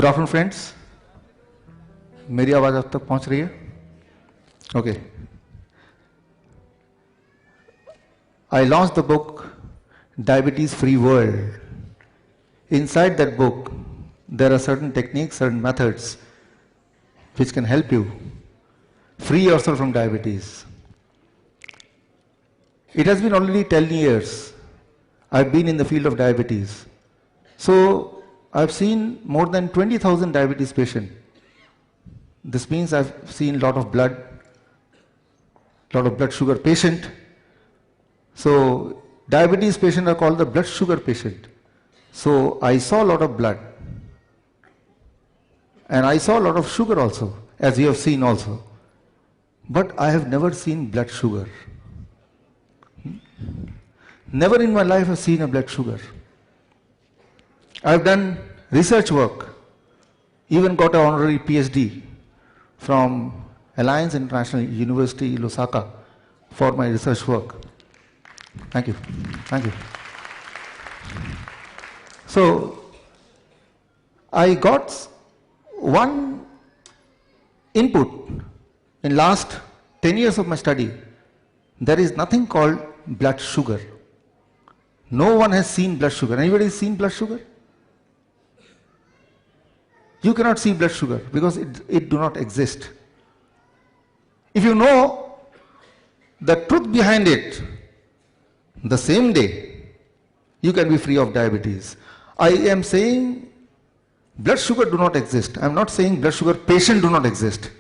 Good afternoon friends, मेरी आवाज अब तक पहुंच रही है? Okay. I launched the book Diabetes Free World. Inside that book, there are certain techniques, certain methods which can help you free yourself from diabetes. It has been already 10 years I've been in the field of diabetes. So I've seen more than 20,000 diabetes patients. This means I've seen a lot of blood sugar patient. So diabetes patients are called the blood sugar patient. So I saw a lot of blood. And I saw a lot of sugar also, as you have seen also. But I have never seen blood sugar. Never in my life have seen a blood sugar. I've done research work, even got an honorary PhD from Alliance International University, Lusaka, for my research work. Thank you. Thank you. So, I got one input in last 10 years of my study. There is nothing called blood sugar. No one has seen blood sugar. Anybody has seen blood sugar? You cannot see blood sugar because it do not exist. If you know the truth behind it, the same day, you can be free of diabetes. I am saying blood sugar do not exist. I am not saying blood sugar patient do not exist.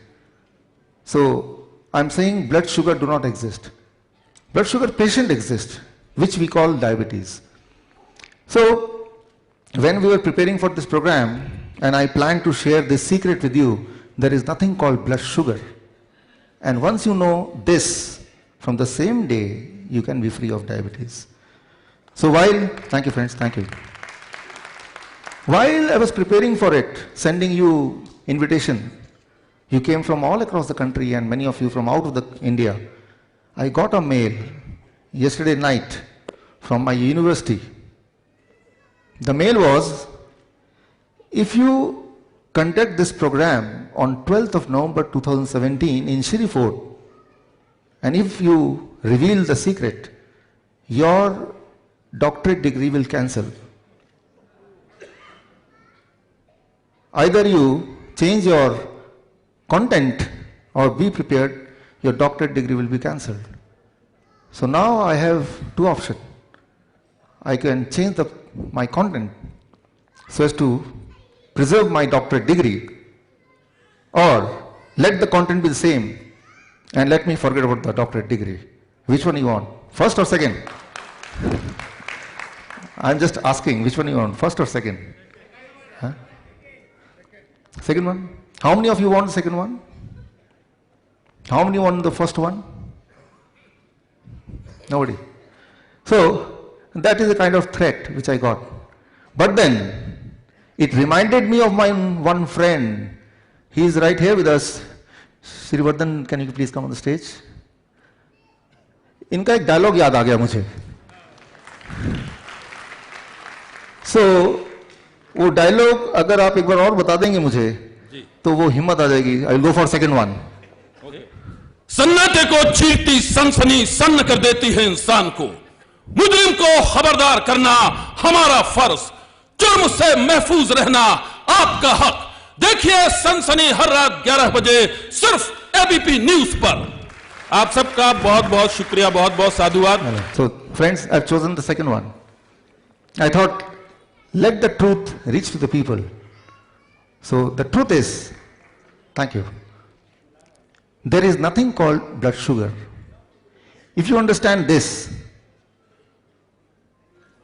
So, I am saying blood sugar do not exist. Blood sugar patient exists, which we call diabetes. So, when we were preparing for this program, and I planned to share this secret with you, there is nothing called blood sugar. And once you know this, from the same day, you can be free of diabetes. So thank you friends, thank you. While I was preparing for it, sending you invitation, you came from all across the country and many of you from out of India. I got a mail yesterday night from my university. The mail was, if you conduct this program on 12th of November 2017 in Shri Fort, and if you reveal the secret, your doctorate degree will cancel. Either you change your content or be prepared, your doctorate degree will be cancelled. So now I have two options. I can change my content so as to preserve my doctorate degree, or let the content be the same and let me forget about the doctorate degree. Which one you want? First or second? I'm just asking, which one you want? First or second? Huh? Second one? How many of you want the second one? How many want the first one? Nobody. So, that is the kind of threat which I got. But then, it reminded me of my one friend. He is right here with us. Srivardhan, can you please come on the stage? इनका एक dialogue याद आ गया मुझे. So, वो dialogue अगर आप एक बार और बता देंगे मुझे, तो वो हिम्मत आ जाएगी. I will go for second one. सन्नाटे को चीरती सनसनी सन्न कर देती है इंसान को. मुजरिम को खबरदार करना हमारा फर्ज. जुर्म से महफूज रहना आपका हक. देखिए सनसनी हर रात 11 बजे सिर्फ एबीपी न्यूज पर. आप सबका बहुत बहुत शुक्रिया, बहुत बहुत साधुवाद. So friends, I've chosen the second one. I thought, let the truth reach to the people. So the truth is, thank you, there is nothing called blood sugar. If you understand this,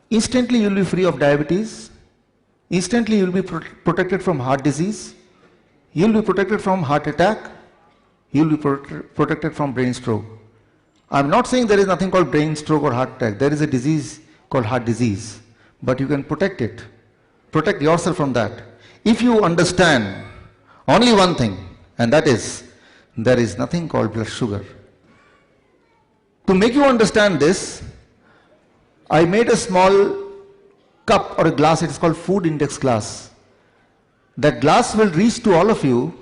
instantly you will be free of diabetes. Instantly you will be protected from heart disease. You will be protected from heart attack. You will be protected from brain stroke. I am not saying there is nothing called brain stroke or heart attack. There is a disease called heart disease. But you can protect it. Protect yourself from that. If you understand only one thing, and that is, there is nothing called blood sugar. To make you understand this, I made a small cup or a glass. It is called food index glass. That glass will reach to all of you.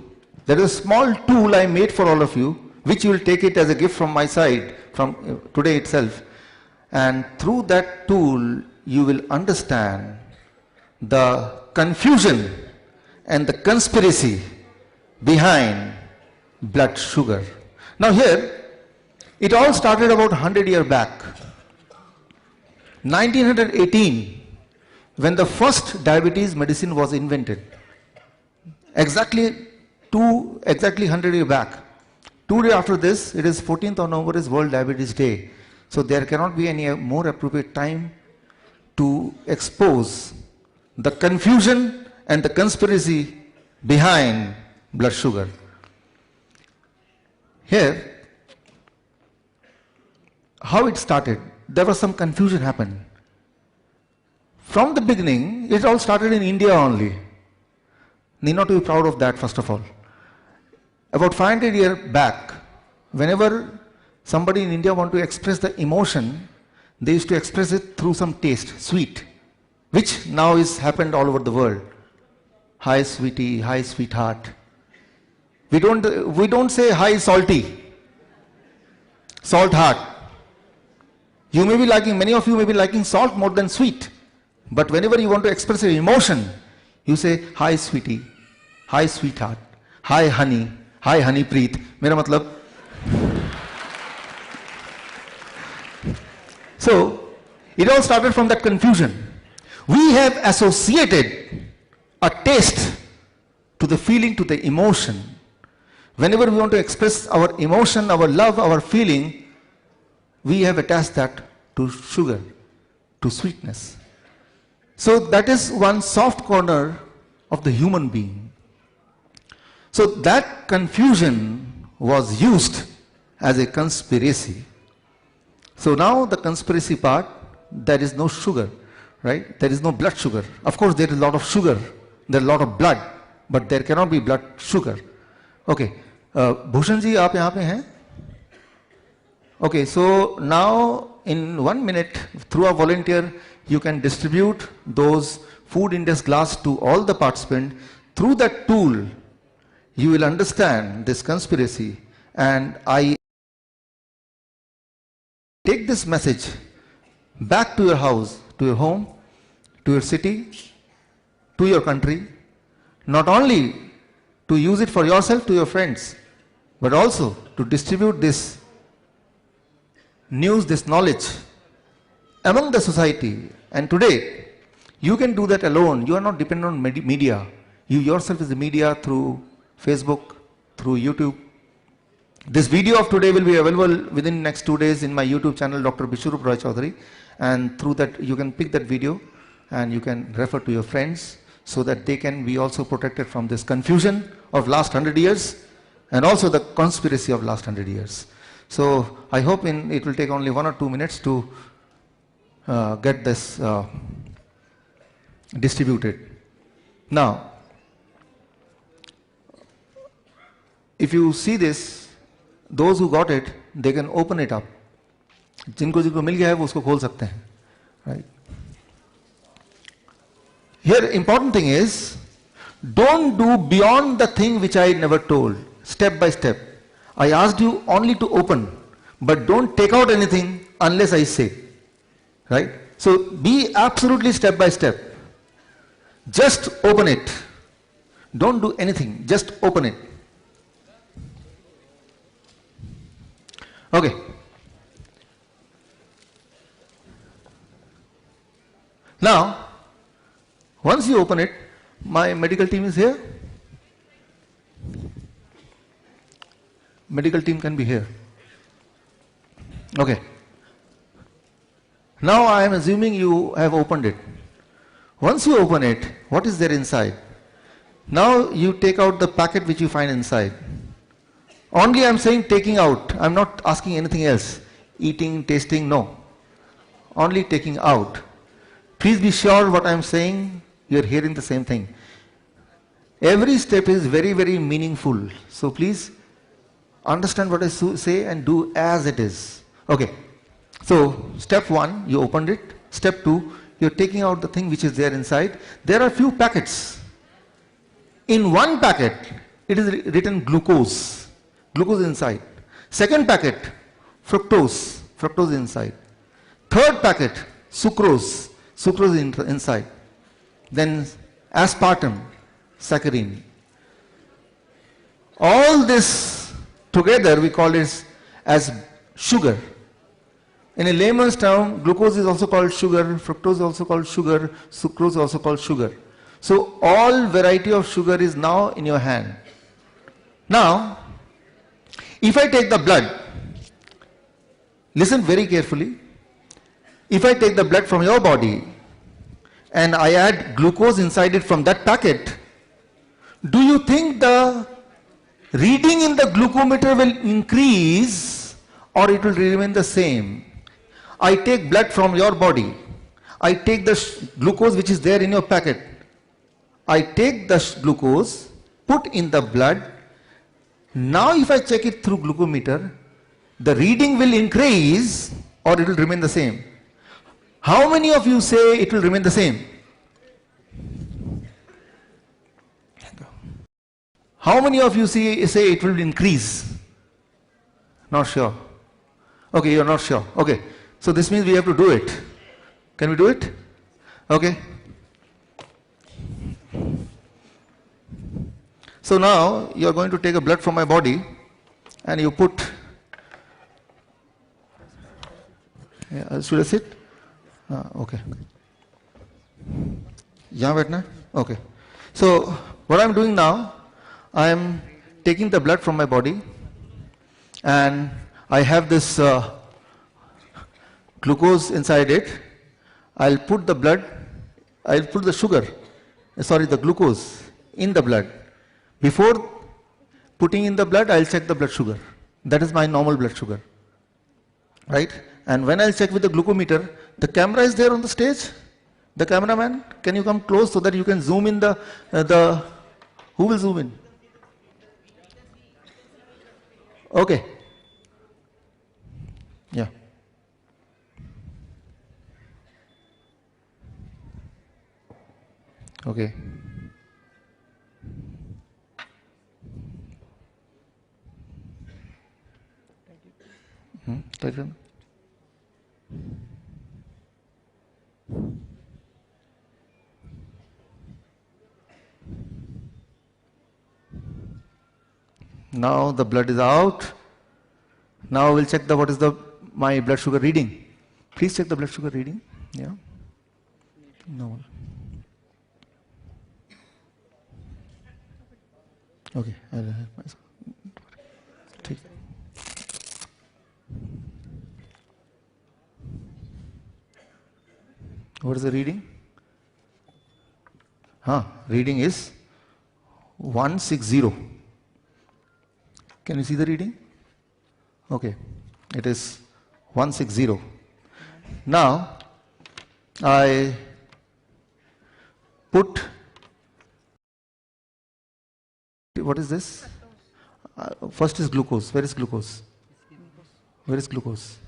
There is a small tool I made for all of you, which you will take it as a gift from my side, from today itself. And through that tool, you will understand the confusion and the conspiracy behind blood sugar. Now here, it all started about 100 years back. 1918, when the first diabetes medicine was invented. Exactly 100 years back. 2 days after this, it is 14th of November is World Diabetes Day. So there cannot be any more appropriate time to expose the confusion and the conspiracy behind blood sugar. Here, how it started, there was some confusion happened. From the beginning, it all started in India only. Need not to be proud of that, first of all. About 500 years back, whenever somebody in India want to express the emotion, they used to express it through some taste, sweet, which now is happened all over the world. Hi sweetie, hi sweetheart. We don't say hi salty, salt heart. You may be liking, many of you may be liking salt more than sweet. But whenever you want to express your emotion, you say hi sweetie, hi sweetheart, hi honey preet. Mera matlab. So, it all started from that confusion. We have associated a taste to the feeling, to the emotion. Whenever we want to express our emotion, our love, our feeling, we have attached that to sugar, to sweetness. So that is one soft corner of the human being. So that confusion was used as a conspiracy. So now the conspiracy part, there is no sugar, right? There is no blood sugar. Of course there is a lot of sugar, there is a lot of blood, but there cannot be blood sugar. Okay, Bhushan ji, aap yahan pe hain? Okay, so now in 1 minute, through a volunteer, you can distribute those food index glass to all the participants. Through that tool, you will understand this conspiracy, and I take this message back to your house, to your home, to your city, to your country, not only to use it for yourself, to your friends, but also to distribute this news, this knowledge among the society. And today, you can do that alone. You are not dependent on media. You yourself is the media through Facebook, through YouTube. This video of today will be available within next 2 days in my YouTube channel, Dr. Bishwarup Roy Chaudhary. And through that, you can pick that video and you can refer to your friends so that they can be also protected from this confusion of last 100 years and also the conspiracy of last 100 years. So I hope it will take only 1 or 2 minutes to get this distributed. Now, if you see this, those who got it, they can open it up. जिनको मिल गया है वो उसको खोल सकते हैं, right? Here, important thing is, don't do beyond the thing which I never told, step by step. I asked you only to open, but don't take out anything unless I say, right? So be absolutely step by step. Just open it. Don't do anything, just open it. Okay. Now, once you open it, my medical team is here. Medical team can be here. Okay. Now I am assuming you have opened it. Once you open it, what is there inside? Now you take out the packet which you find inside. Only I am saying taking out. I am not asking anything else. Eating, tasting, no. Only taking out. Please be sure what I am saying, you are hearing the same thing. Every step is very, very meaningful. So please understand what I say and do as it is. Okay. So step 1, you opened it. Step 2, you are taking out the thing which is there inside. There are few packets. In one packet, it is written glucose, glucose inside. Second packet, fructose, fructose inside. Third packet, sucrose, sucrose inside. Then aspartame, saccharin. All this together we call it as sugar. In a layman's term, glucose is also called sugar, fructose is also called sugar, sucrose is also called sugar. So all variety of sugar is now in your hand. Now, if I take the blood, listen very carefully. If I take the blood from your body and I add glucose inside it from that packet, do you think the reading in the glucometer will increase or it will remain the same? I take blood from your body. I take the glucose which is there in your packet. I take the glucose, put in the blood. Now if I check it through glucometer, the reading will increase or it will remain the same. How many of you say it will remain the same? How many of you say it will increase? Not sure. Okay, you're not sure. Okay. So this means we have to do it. Can we do it? Okay. So now you are going to take a blood from my body and you put, should I sit? Okay. Yahan baithna hai? Okay. So what I'm doing now, I am taking the blood from my body and I have this glucose inside it. I'll put the blood, I'll put the sugar, the glucose in the blood. Before putting in the blood, I'll check the blood sugar. That is my normal blood sugar. Right? And when I'll check with the glucometer, the camera is there on the stage. The cameraman, can you come close so that you can zoom in who will zoom in? Okay. Yeah. Okay. Take it. Now the blood is out. Now we'll check what is my blood sugar reading. Please check the blood sugar reading. Yeah. No. Okay. I'll help myself. Take. What is the reading? Reading is 160. Can you see the reading? Okay, it is 160. Now, I put, what is this? First is glucose. Where is glucose? Where is glucose?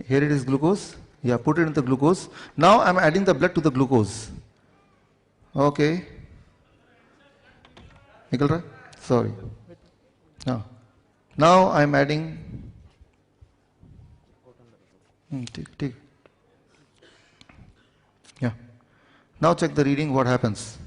Here it is glucose. Yeah, put it in the glucose. Now I am adding the blood to the glucose. Okay. Nikal raha? Sorry. Now I am adding. Take. Yeah. Now check the reading. What happens?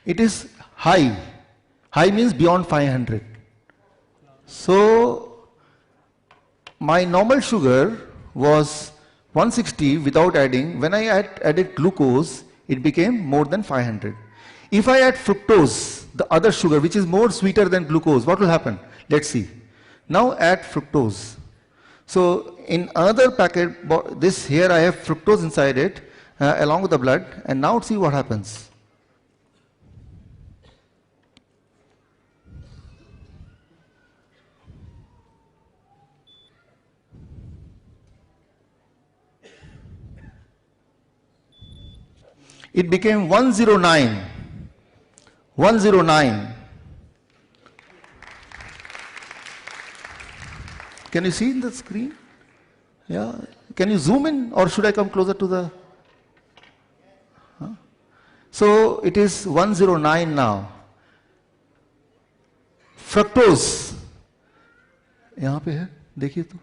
It is high. High means beyond 500. So my normal sugar was 160 without adding. When I added glucose, it became more than 500. If I add fructose, the other sugar which is more sweeter than glucose, what will happen? Let's see. Now add fructose. So in another packet, this here I have fructose inside it along with the blood, and now see what happens. It became 109, 109, Can you see in the screen? Yeah. Can you zoom in, or should I come closer to the? Huh? So it is 109 now. Fructose. यहाँ पे है, देखिए तो.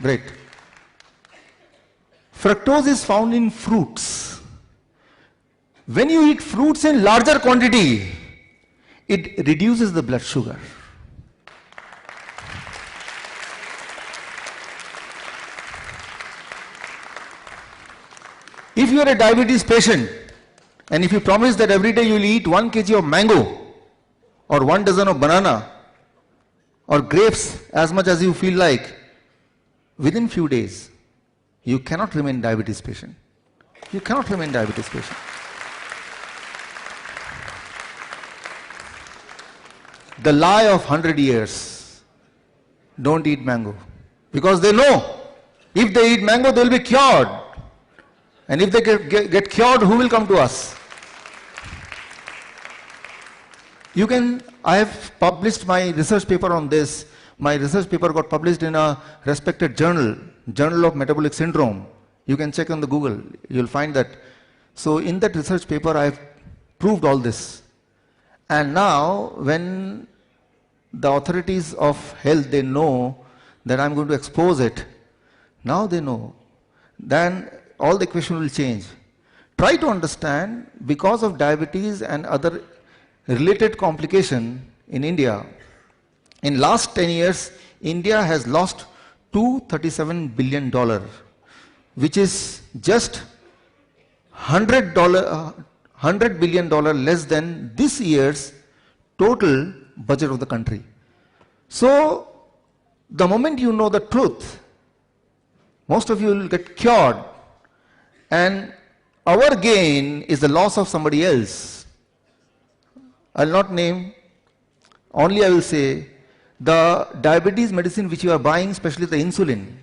Great. Fructose is found in fruits. When you eat fruits in larger quantity, it reduces the blood sugar. If you are a diabetes patient, and if you promise that every day you will eat 1 kg of mango, or 1 dozen of banana, or grapes as much as you feel like, within few days, you cannot remain diabetes patient. You cannot remain diabetes patient. The lie of 100 years, don't eat mango. Because they know, if they eat mango, they will be cured. And if they get cured, who will come to us? You can, I have published my research paper on this. My research paper got published in a respected journal, Journal of Metabolic Syndrome. You can check on the Google, you'll find that. So in that research paper, I have proved all this. And now, when the authorities of health, they know that I'm going to expose it, now they know, then all the equation will change. Try to understand, because of diabetes and other related complication in India, in last 10 years, India has lost $237 billion, which is just $100 billion less than this year's total budget of the country. So, the moment you know the truth, most of you will get cured, and our gain is the loss of somebody else. I'll not name, only I will say, the diabetes medicine which you are buying, especially the insulin.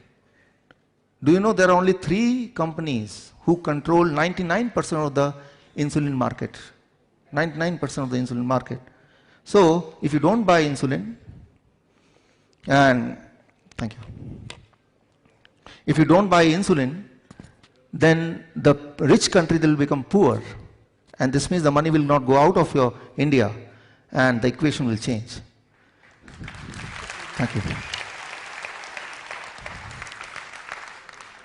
Do you know there are only 3 companies who control 99% of the insulin market? 99% of the insulin market. So, if you don't buy insulin, and thank you. If you don't buy insulin, then the rich country will become poor. And this means the money will not go out of your India, and the equation will change. Thank you.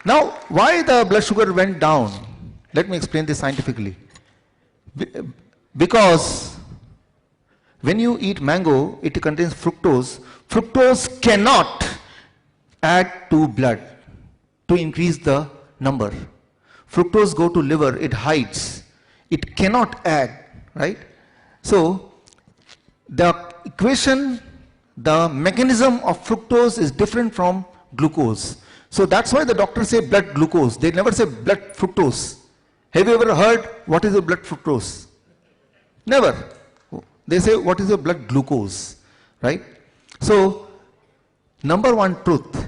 Now, why the blood sugar went down? Let me explain this scientifically. Because when you eat mango, it contains fructose. Fructose cannot add to blood to increase the number. Fructose go to liver, it hides. It cannot add, right? So, the equation, the mechanism of fructose is different from glucose. So that's why the doctors say blood glucose. They never say blood fructose. Have you ever heard what is your blood fructose? Never. They say what is your blood glucose, right? So, number one truth,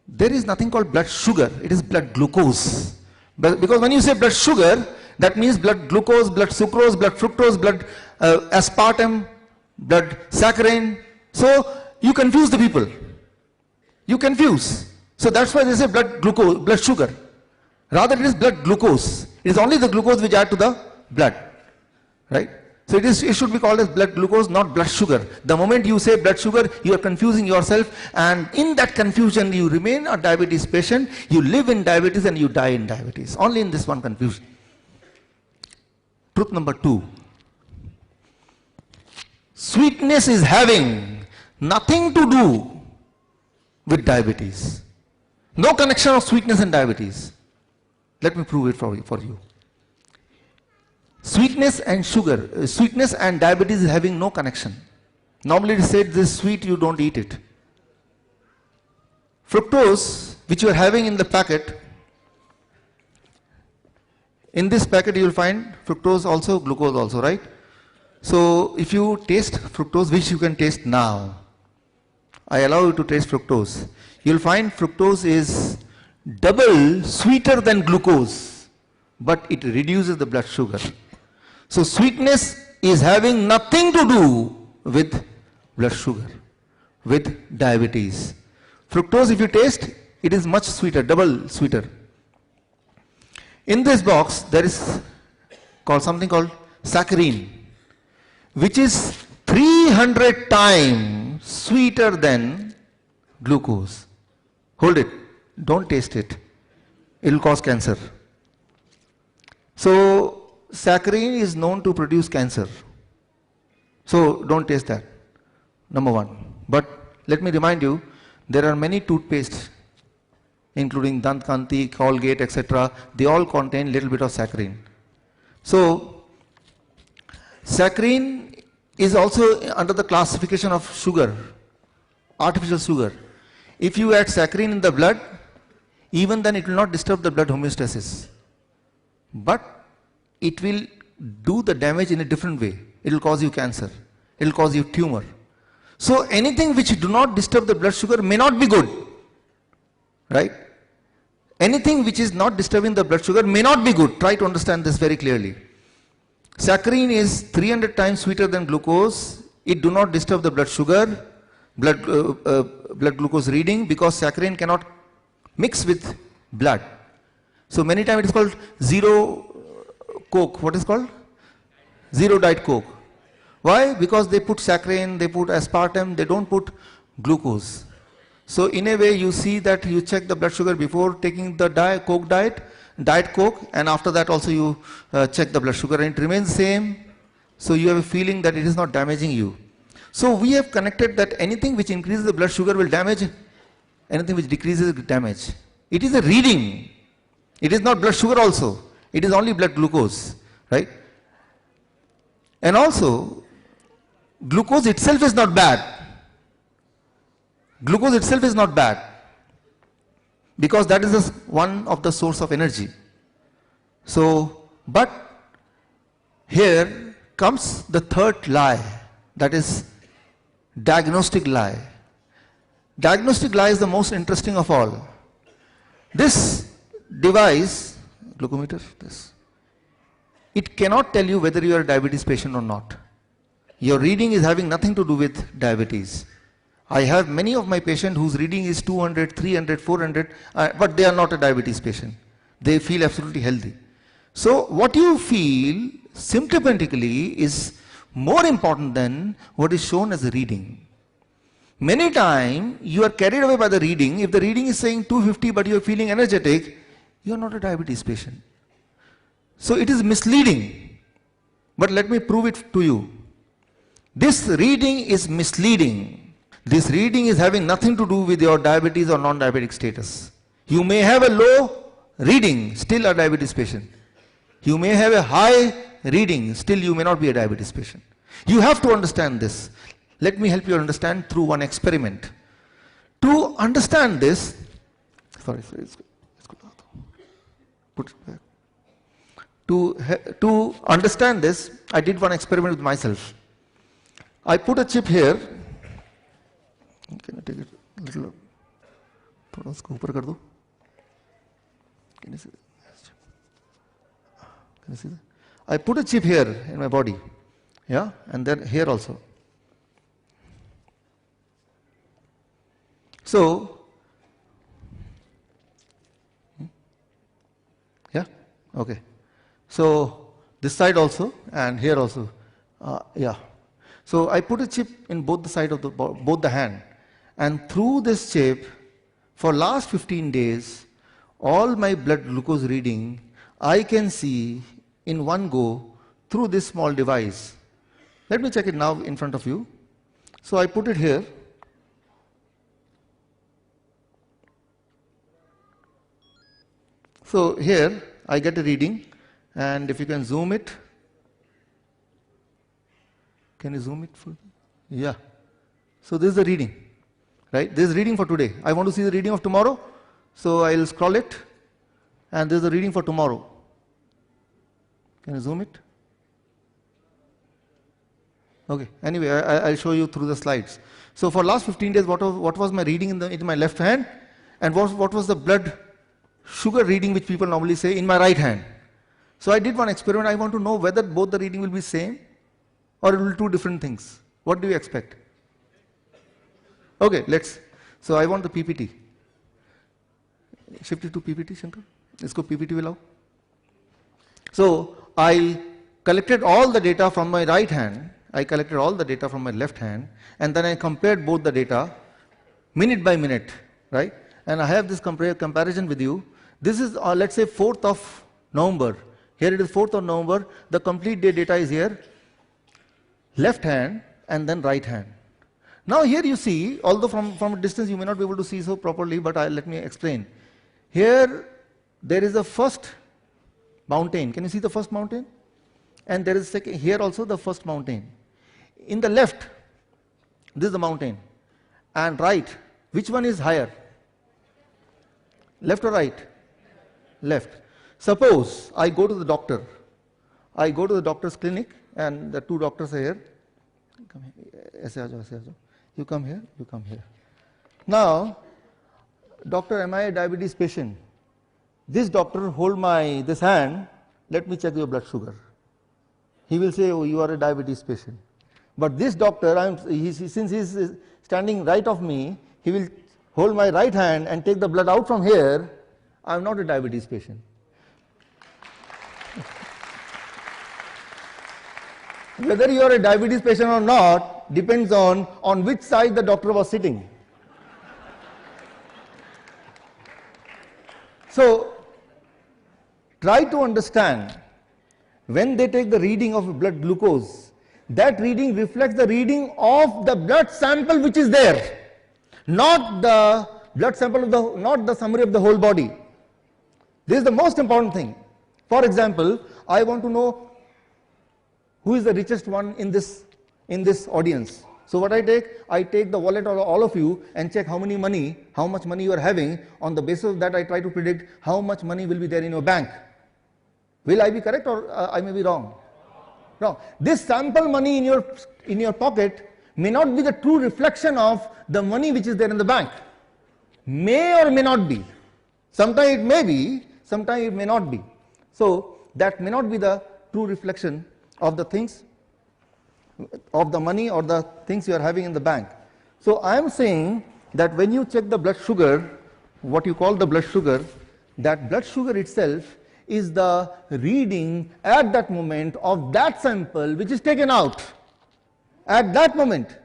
there is nothing called blood sugar, it is blood glucose. But because when you say blood sugar, that means blood glucose, blood sucrose, blood fructose, blood aspartame, blood saccharin. So you confuse the people. You confuse. So that's why they say blood glucose, blood sugar. Rather it is blood glucose. It is only the glucose which add to the blood. Right? So it should be called as blood glucose, not blood sugar. The moment you say blood sugar, you are confusing yourself, and in that confusion you remain a diabetes patient, you live in diabetes and you die in diabetes. Only in this one confusion. Truth number 2. Sweetness is having nothing to do with diabetes. No connection of sweetness and diabetes. Let me prove it for you. Sweetness and sugar, sweetness and diabetes is having no connection. Normally it is said this is sweet, you don't eat it. Fructose, which you are having in the packet, in this packet you will find fructose also, glucose also, right? So if you taste fructose, which you can taste now, I allow you to taste fructose, you will find fructose is double sweeter than glucose, but it reduces the blood sugar. So sweetness is having nothing to do with blood sugar with diabetes. Fructose, if you taste, it is much sweeter, double sweeter. In this box, there is something called saccharin, which is 300 times sweeter than glucose. Hold it, don't taste it. It will cause cancer. So, saccharin is known to produce cancer. So, don't taste that, number one. But let me remind you, there are many toothpastes, including Dant Kanti, Colgate, etc. They all contain little bit of saccharin. So, saccharin is also under the classification of sugar, artificial sugar. If you add saccharin in the blood, even then it will not disturb the blood homeostasis. But it will do the damage in a different way. It will cause you cancer. It will cause you tumor. So anything which do not disturb the blood sugar may not be good. Right? Anything which is not disturbing the blood sugar may not be good. Try to understand this very clearly. Saccharin is 300 times sweeter than glucose. It do not disturb the blood sugar, blood glucose reading, because saccharin cannot mix with blood. So many times it is called zero Coke. What is called? Zero Diet Coke. Why? Because they put saccharin, they put aspartame, they don't put glucose. So in a way you see that you check the blood sugar before taking the Diet Coke, and after that also you check the blood sugar and it remains same. So you have a feeling that it is not damaging you. So we have connected that anything which increases the blood sugar will damage, anything which decreases will damage. It is a reading. It is not blood sugar also. It is only blood glucose, right? And also, glucose itself is not bad. Glucose itself is not bad, because that is one of the source of energy. So, but here comes the third lie, that is diagnostic lie. Diagnostic lie is the most interesting of all. This device, glucometer, it cannot tell you whether you are a diabetes patient or not. Your reading is having nothing to do with diabetes. I have many of my patients whose reading is 200, 300, 400, but they are not a diabetes patient. They feel absolutely healthy. So what you feel symptomatically is more important than what is shown as a reading. Many times you are carried away by the reading. If the reading is saying 250 but you are feeling energetic, you are not a diabetes patient. So it is misleading. But let me prove it to you. This reading is misleading. This reading is having nothing to do with your diabetes or non-diabetic status. You may have a low reading, still a diabetes patient. You may have a high reading, still you may not be a diabetes patient. You have to understand this. Let me help you understand through one experiment. To understand this, put it back. To understand this, I did one experiment with myself. I put a chip here. Can I take it a little? Can you see that? Can you see that? I put a chip here in my body, yeah, and then here also. So, yeah, okay. So this side also and here also, yeah. So I put a chip in both the side of both the hand, and through this chip, for last 15 days, all my blood glucose reading I can see in one go through this small device. Let me check it now in front of you. So I put it here. So here I get a reading, and if you can zoom it, can you zoom it full? Yeah. So this is the reading, right? This is reading for today. I want to see the reading of tomorrow, so I'll scroll it, and this is the reading for tomorrow. Can you zoom it? Okay. Anyway, I'll show you through the slides. So for last 15 days, what was my reading in my left hand, and what was the blood sugar reading which people normally say in my right hand. So I did one experiment. I want to know whether both the reading will be same or it will be two different things. What do you expect? Okay, let's. So I want the PPT. Shift it to PPT, Shankar. Let's go PPT below. So I collected all the data from my right hand. I collected all the data from my left hand, and then I compared both the data minute by minute, right? And I have this comparison with you. This is, let's say, 4th of November. Here it is 4th of November. The complete day data is here. Left hand and then right hand. Now here you see, although from a distance you may not be able to see so properly, but let me explain. Here there is the first mountain. Can you see the first mountain? And there is second, here also the first mountain. In the left, this is the mountain. And right, which one is higher? Left or right? Left. Suppose I go to the doctor. I go to the doctor's clinic and the two doctors are here. Come here. Aise aa jao, aise aa jao. You come here, you come here. Now, doctor, am I a diabetes patient? This doctor hold this hand, let me check your blood sugar. He will say, oh, you are a diabetes patient. But this doctor, since he is standing right of me, he will hold my right hand and take the blood out from here. I am not a diabetes patient. Whether you are a diabetes patient or not depends on which side the doctor was sitting. So, try to understand, when they take the reading of blood glucose, that reading reflects the reading of the blood sample which is there, not the blood sample not the summary of the whole body. This is the most important thing. For example, I want to know who is the richest one in this audience. So what I take the wallet of all of you and check how much money you are having. On the basis of that, I try to predict how much money will be there in your bank. Will I be correct or I may be wrong? Wrong. This sample money in your pocket may not be the true reflection of the money which is there in the bank. May or may not be. Sometimes it may be, sometimes it may not be. So that may not be the true reflection of the things, of the money or the things you are having in the bank. So I am saying that when you check the blood sugar, what you call the blood sugar, that blood sugar itself is the reading at that moment of that sample which is taken out at that moment,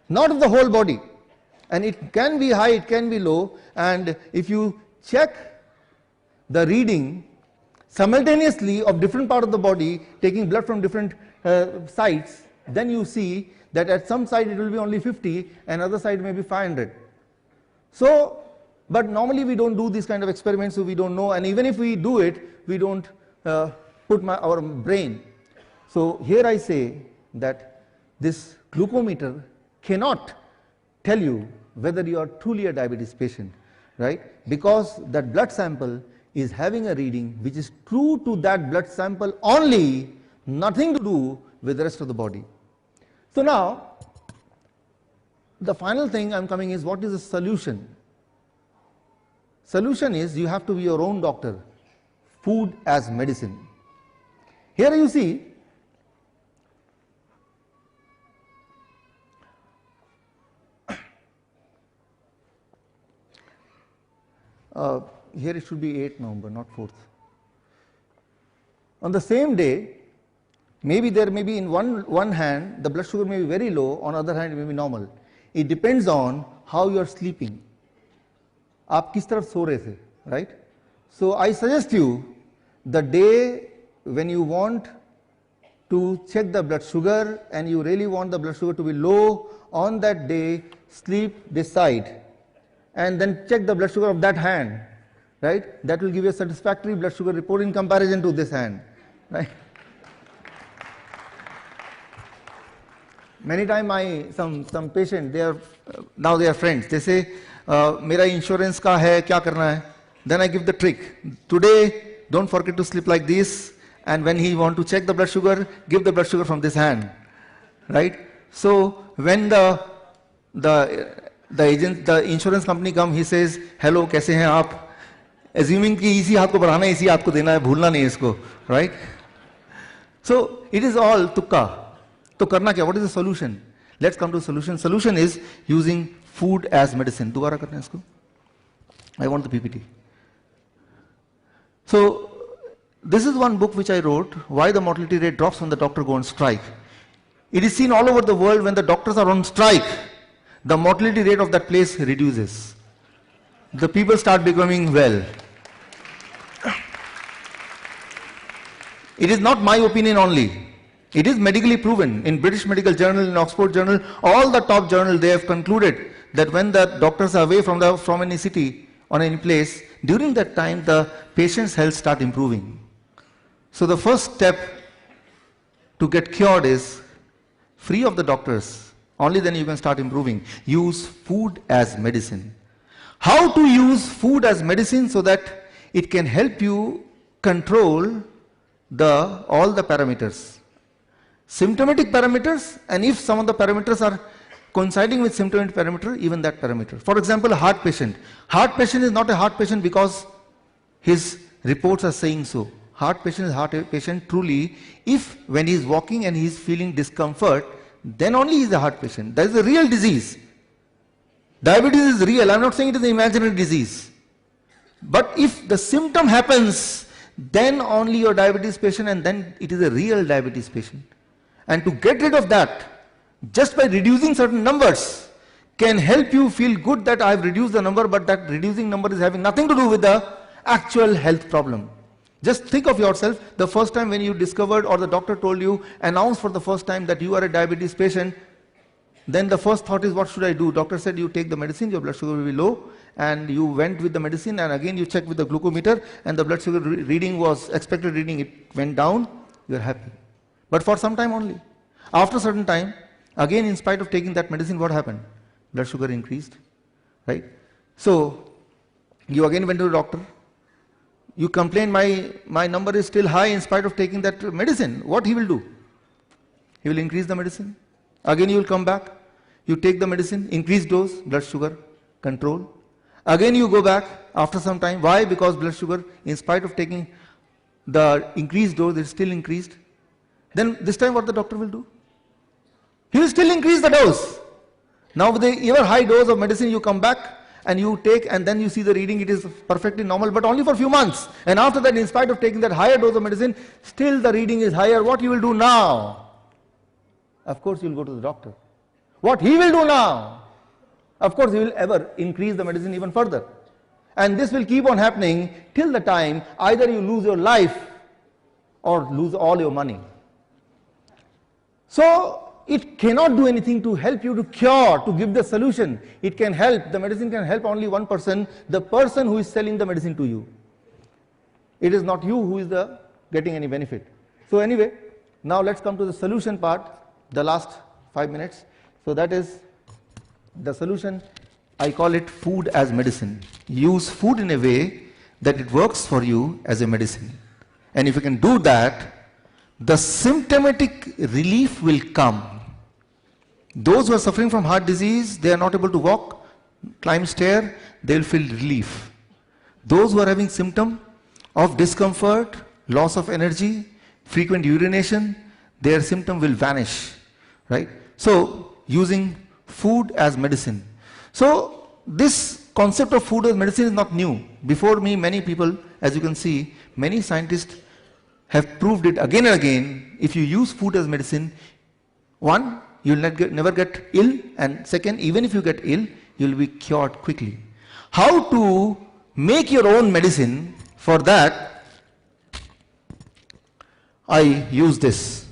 not of the whole body. And it can be high, it can be low, and if you check the reading simultaneously of different part of the body, taking blood from different sites, then you see that at some side it will be only 50 and other side may be 500. So, but normally we don't do these kind of experiments, so we don't know, and even if we do it, we don't put our brain. So here I say that this glucometer cannot tell you whether you are truly a diabetes patient, right? Because that blood sample is having a reading which is true to that blood sample only, nothing to do with the rest of the body. So now, the final thing I'm coming is, what is the solution? Solution is, you have to be your own doctor. Food as medicine. Here you see, here it should be 8th November, not 4th. On the same day, maybe there may be in one hand, the blood sugar may be very low, on the other hand it may be normal. It depends on how you are sleeping. आप किस तरफ सो रहे थे, right? So I suggest you, the day when you want to check the blood sugar and you really want the blood sugar to be low, on that day sleep this side and then check the blood sugar of that hand, right? That will give you a satisfactory blood sugar report in comparison to this hand, right? Many times some patient, now they are friends, they say, मेरा insurance का है, क्या करना है? Then I give the trick. Today, don't forget to sleep like this, and when he want to check the blood sugar, give the blood sugar from this hand, right? So when the insurance company come, he says, hello, कैसे हैं आप? Assuming कि इसी हाथ को बढ़ाना है, इसी हाथ को देना है, भूलना नहीं इसको, right? So it is all tukka. तो करना क्या? What is the solution? Let's come to the solution. Solution is using food as medicine. दोबारा करना है इसको. I want the PPT. So, this is one book which I wrote, Why the Mortality Rate Drops When the Doctor Go on Strike. It is seen all over the world when the doctors are on strike, the mortality rate of that place reduces. The people start becoming well. It is not my opinion only. It is medically proven. In British Medical Journal, in Oxford Journal, all the top journals, they have concluded that when the doctors are away from any city or any place, during that time the patient's health start improving. So the first step to get cured is free of the doctors. Only then you can start improving. Use food as medicine. How to use food as medicine so that it can help you control all the parameters. Symptomatic parameters, and if some of the parameters are coinciding with symptomatic parameter, even that parameter. For example, a heart patient. Heart patient is not a heart patient because his reports are saying so. Heart patient is heart patient truly if when he is walking and he is feeling discomfort, then only he is a heart patient. That is a real disease. Diabetes is real. I am not saying it is an imaginary disease. But if the symptom happens, then only your diabetes patient, and then it is a real diabetes patient. And to get rid of that, just by reducing certain numbers, can help you feel good that I have reduced the number, but that reducing number is having nothing to do with the actual health problem. Just think of yourself, the first time when you discovered or the doctor told you, announced for the first time that you are a diabetes patient, then the first thought is, what should I do? Doctor said you take the medicine, your blood sugar will be low, and you went with the medicine, and again you checked with the glucometer, and the blood sugar reading was expected reading, it went down, you are happy. But for some time only. After a certain time, again in spite of taking that medicine, what happened? Blood sugar increased, right? So, you again went to the doctor. You complain, my number is still high in spite of taking that medicine. What he will do? He will increase the medicine. Again you will come back. You take the medicine, increase dose, blood sugar, control. Again you go back after some time. Why? Because blood sugar, in spite of taking the increased dose, is still increased. Then this time what the doctor will do? He will still increase the dose. Now with the ever high dose of medicine you come back and you take, and then you see the reading, it is perfectly normal, but only for a few months. And after that, in spite of taking that higher dose of medicine, still the reading is higher. What you will do now? Of course you will go to the doctor. What he will do now? Of course he will ever increase the medicine even further. And this will keep on happening till the time either you lose your life or lose all your money. So it cannot do anything to help you to cure, to give the solution. It can help, the medicine can help only one person, the person who is selling the medicine to you. It is not you who is getting any benefit. So anyway, now let's come to the solution part, the last 5 minutes. So that is the solution. I call it food as medicine. Use food in a way that it works for you as a medicine. And if you can do that, the symptomatic relief will come. Those who are suffering from heart disease, they are not able to walk, climb stair, they will feel relief. Those who are having symptom of discomfort, loss of energy, frequent urination, their symptom will vanish, right? So, using food as medicine. So, this concept of food as medicine is not new. Before me, many people, as you can see, many scientists have proved it again and again. If you use food as medicine, one, you will never get ill, and second, even if you get ill, you will be cured quickly. How to make your own medicine? For that, I use this.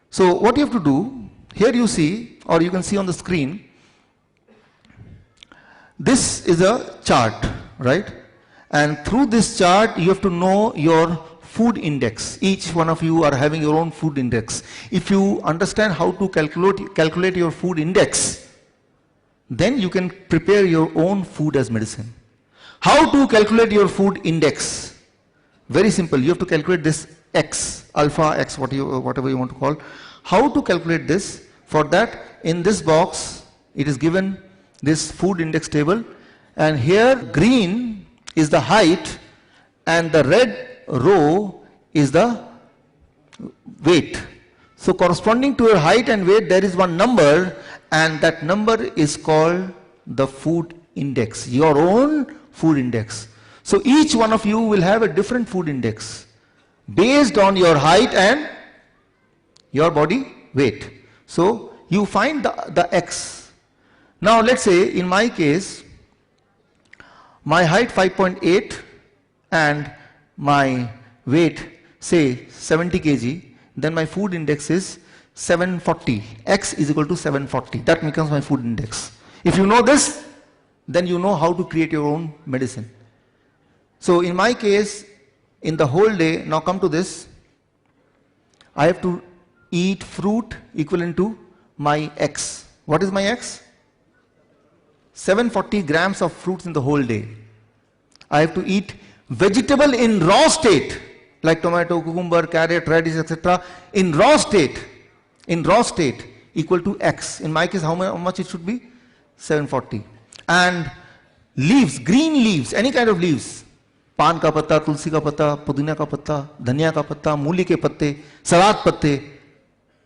So what you have to do, here you see, or you can see on the screen, this is a chart, right? And through this chart, you have to know your food index. Each one of you are having your own food index. If you understand how to calculate your food index, then you can prepare your own food as medicine. How to calculate your food index? Very simple. You have to calculate this X, alpha X, whatever you want to call. How to calculate this? For that, in this box, it is given this food index table, and here green is the height and the red row is the weight. So corresponding to your height and weight, there is one number, and that number is called the food index, your own food index. So each one of you will have a different food index based on your height and your body weight. So you find the X. Now let's say in my case, my height 5.8 and my weight say 70 kg, then my food index is 740. X is equal to 740. That becomes my food index. If you know this, then you know how to create your own medicine. So in my case, in the whole day, now come to this, I have to eat fruit equivalent to my X. What is my X? 740 grams of fruits in the whole day. I have to eat vegetable in raw state, like tomato, cucumber, carrot, radish, etc. in raw state, equal to X. In my case, how much it should be? 740. And leaves, green leaves, any kind of leaves, पान का पत्ता, तुलसी का पत्ता, पुदीना का पत्ता, धनिया का पत्ता, मूली के पत्ते, सलाद पत्ते,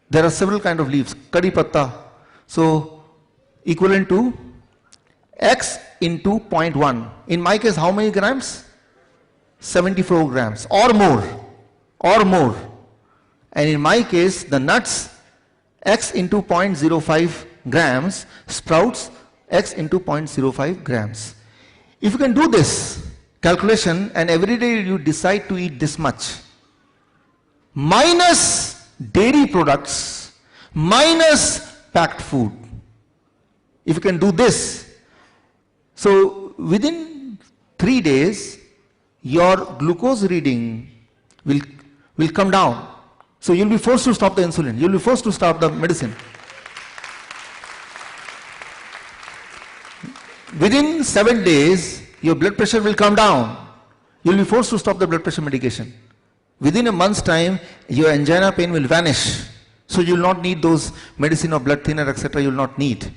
there are several kind of leaves, कड़ी पत्ता. So equivalent to X into 0.1. In my case, how many grams? 74 grams or more, And in my case, the nuts, X into 0.05 grams, sprouts, X into 0.05 grams. If you can do this calculation and every day you decide to eat this much, minus dairy products, minus packed food. If you can do this, so within 3 days, your glucose reading will come down. So you'll be forced to stop the insulin. You'll be forced to stop the medicine. Within 7 days, your blood pressure will come down. You'll be forced to stop the blood pressure medication. Within a month's time, your angina pain will vanish. So you'll not need those medicine or blood thinner, etc. You'll not need.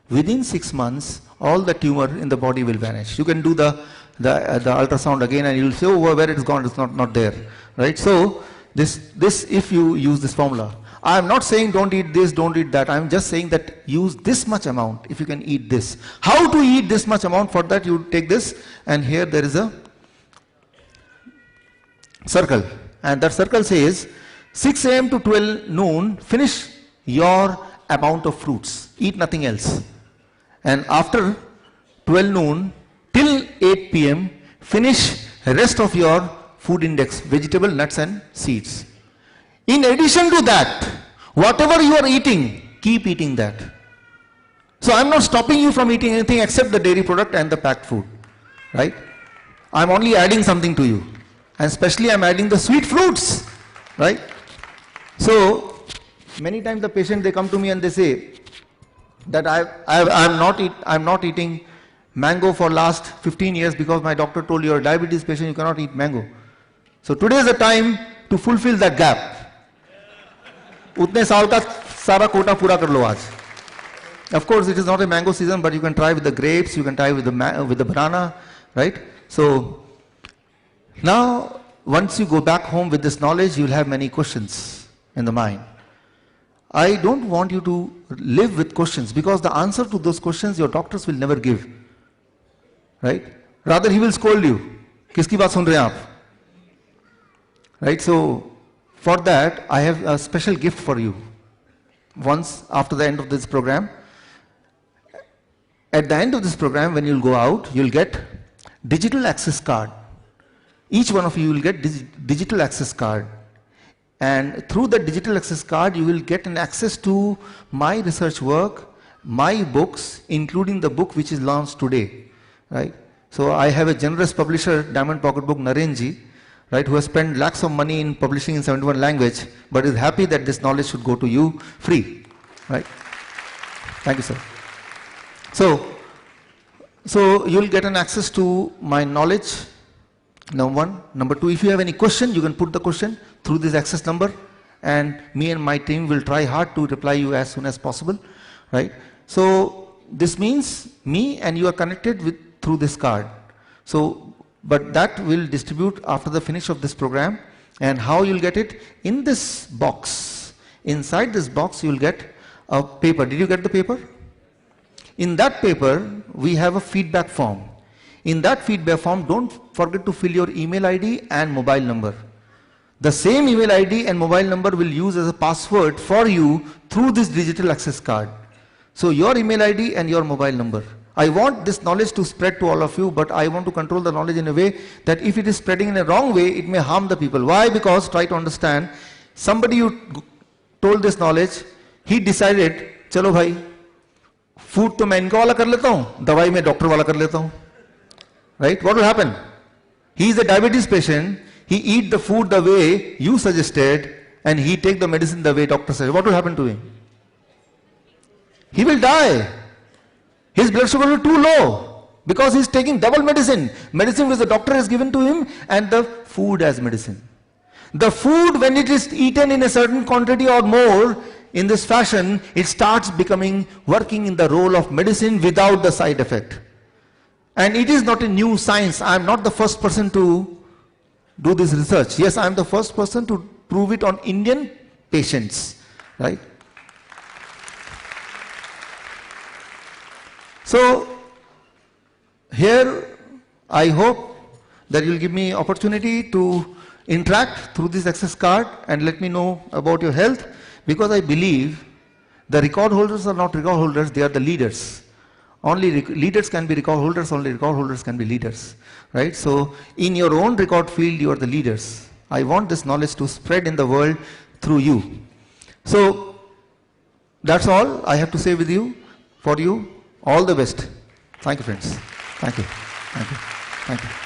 Within 6 months, all the tumor in the body will vanish. You can do the ultrasound again and you'll say, oh, where it's gone, it's not there. Right? So this if you use this formula. I am not saying don't eat this, don't eat that. I am just saying that use this much amount if you can eat this. How to eat this much amount? For that you take this, and here there is a circle, and that circle says 6 a.m. to 12 noon finish your amount of fruits, eat nothing else, and after 12 noon till 8 p.m. finish rest of your food index, vegetable, nuts and seeds. In addition to that, whatever you are eating, keep eating that. So I am not stopping you from eating anything except the dairy product and the packed food, right? I am only adding something to you, and especially I am adding the sweet fruits, right? So many times the patient, they come to me and they say that I am not eating mango for last 15 years because my doctor told you are a diabetes patient, you cannot eat mango. So today is the time to fulfill that gap. उतने साल का सारा कोटा पूरा कर लो आज. Of course, it is not a mango season, but you can try with the grapes, you can try with the banana, right? So now, once you go back home with this knowledge, you will have many questions in the mind. I don't want you to live with questions, because the answer to those questions your doctors will never give, right? Rather, he will scold you. किसकी बात सुन रहे हैं आप? Right? So for that, I have a special gift for you. Once after the end of this program, at the end of this program, when you'll go out, you'll get digital access card. Each one of you will get digital access card. And through the digital access card, you will get an access to my research work, my books, including the book which is launched today. Right? So I have a generous publisher, Diamond Pocket Book, Narenji, right, who has spent lakhs of money in publishing in 71 languages, but is happy that this knowledge should go to you free, right? Thank you, sir. So you'll get an access to my knowledge, number one. Number two, if you have any question, you can put the question through this access number, and me and my team will try hard to reply you as soon as possible, right? So this means me and you are connected through this card. So, but that will distribute after the finish of this program. And how you'll get it? In this box. Inside this box you will get a paper. Did you get the paper? In that paper, we have a feedback form. In that feedback form, don't forget to fill your email ID and mobile number. The same email ID and mobile number will use as a password for you through this digital access card. So your email ID and your mobile number. I want this knowledge to spread to all of you, but I want to control the knowledge in a way that if it is spreading in a wrong way, it may harm the people. Why? Because, try to understand, somebody you told this knowledge, he decided, चलो भाई, food तो मैं इनका वाला कर लेता हूँ, दवाई मैं डॉक्टर वाला कर लेता हूँ. Right? What will happen? He is a diabetes patient, he eat the food the way you suggested, and he take the medicine the way doctor said. What will happen to him? He will die. His blood sugar will be too low because he is taking double medicine. Medicine which the doctor has given to him and the food as medicine. The food, when it is eaten in a certain quantity or more in this fashion, it starts working in the role of medicine without the side effect. And it is not a new science. I am not the first person to do this research. Yes, I am the first person to prove it on Indian patients. Right? So, here I hope that you will give me opportunity to interact through this access card and let me know about your health, because I believe the record holders are not record holders, they are the leaders. Only leaders can be record holders, only record holders can be leaders. Right? So, in your own record field, you are the leaders. I want this knowledge to spread in the world through you. So, that's all I have to say with you, for you. All the best. Thank you, friends. Thank you. Thank you. Thank you.